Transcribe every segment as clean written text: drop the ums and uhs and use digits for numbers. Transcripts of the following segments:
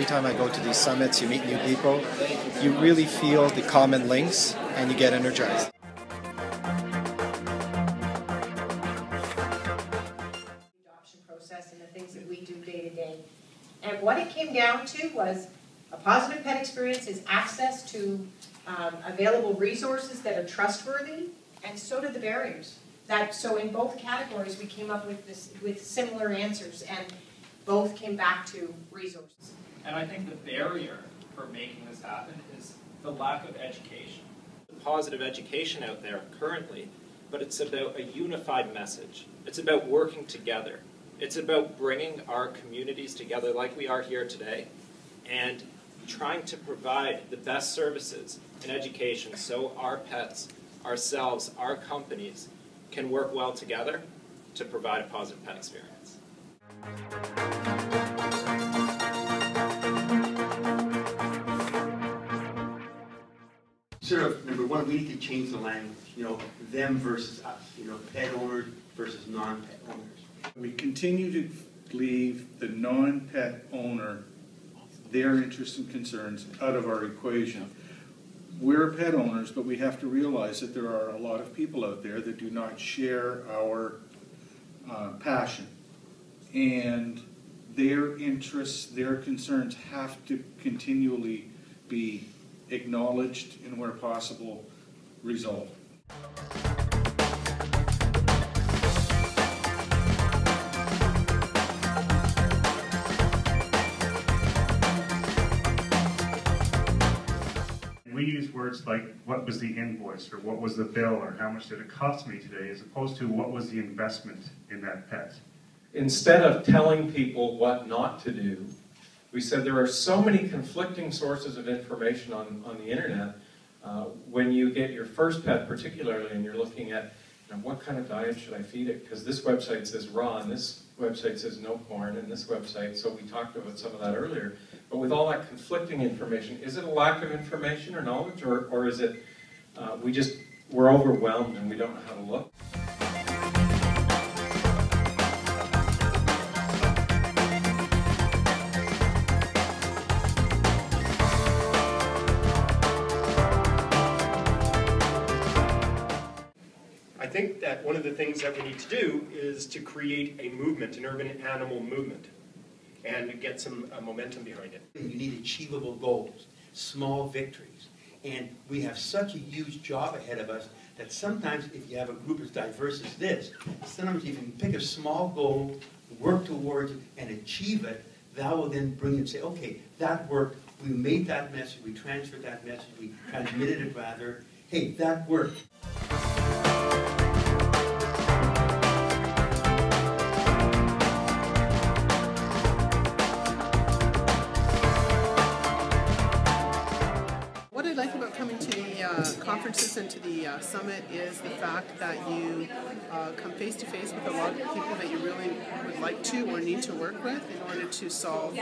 Every time I go to these summits, you meet new people, you really feel the common links and you get energized. Adoption process and the things that we do day to day. And what it came down to was a positive pet experience is access to available resources that are trustworthy, and so do the barriers. So in both categories we came up with similar answers, and both came back to resources. And I think the barrier for making this happen is the lack of education. Positive education out there currently, but it's about a unified message. It's about working together. It's about bringing our communities together like we are here today and trying to provide the best services in education so our pets, ourselves, our companies can work well together to provide a positive pet experience. Sort of, number one, we need to change the language, them versus us, pet owners versus non-pet owners. We continue to leave the non-pet owner, their interests and concerns, out of our equation. We're pet owners, but we have to realize that there are a lot of people out there that do not share our passion. And their interests, their concerns have to continually be acknowledged and, where possible, resolved. We use words like, what was the invoice, or what was the bill, or how much did it cost me today, as opposed to what was the investment in that pet. Instead of telling people what not to do, we said there are so many conflicting sources of information on the internet. When you get your first pet particularly, and you're looking at what kind of diet should I feed it, because this website says raw, and this website says no corn, and this website, so we talked about some of that earlier. But with all that conflicting information, is it a lack of information or knowledge, or is it we're overwhelmed and we don't know how to look? I think that one of the things that we need to do is to create a movement, an urban animal movement, and get some momentum behind it. You need achievable goals, small victories. And we have such a huge job ahead of us that sometimes if you have a group as diverse as this, sometimes you can pick a small goal, work towards it, and achieve it. That will then bring and say, okay, that worked. We made that message, we transferred that message, we transmitted it rather. Hey, that worked. What I like about coming to the conferences and to the summit is the fact that you come face to face with a lot of people that you really would like to or need to work with in order to solve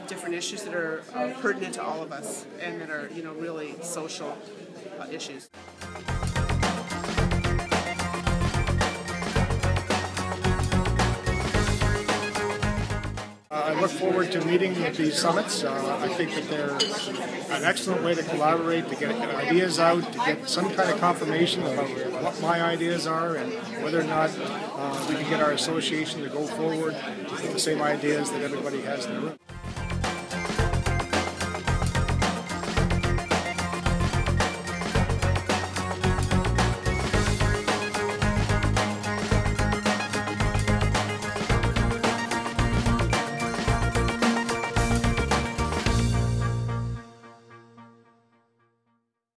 different issues that are pertinent to all of us and that are really social issues. I look forward to meeting at these summits. I think that they're an excellent way to collaborate, to get ideas out, to get some kind of confirmation about what my ideas are and whether or not we can get our association to go forward with the same ideas that everybody has in the room.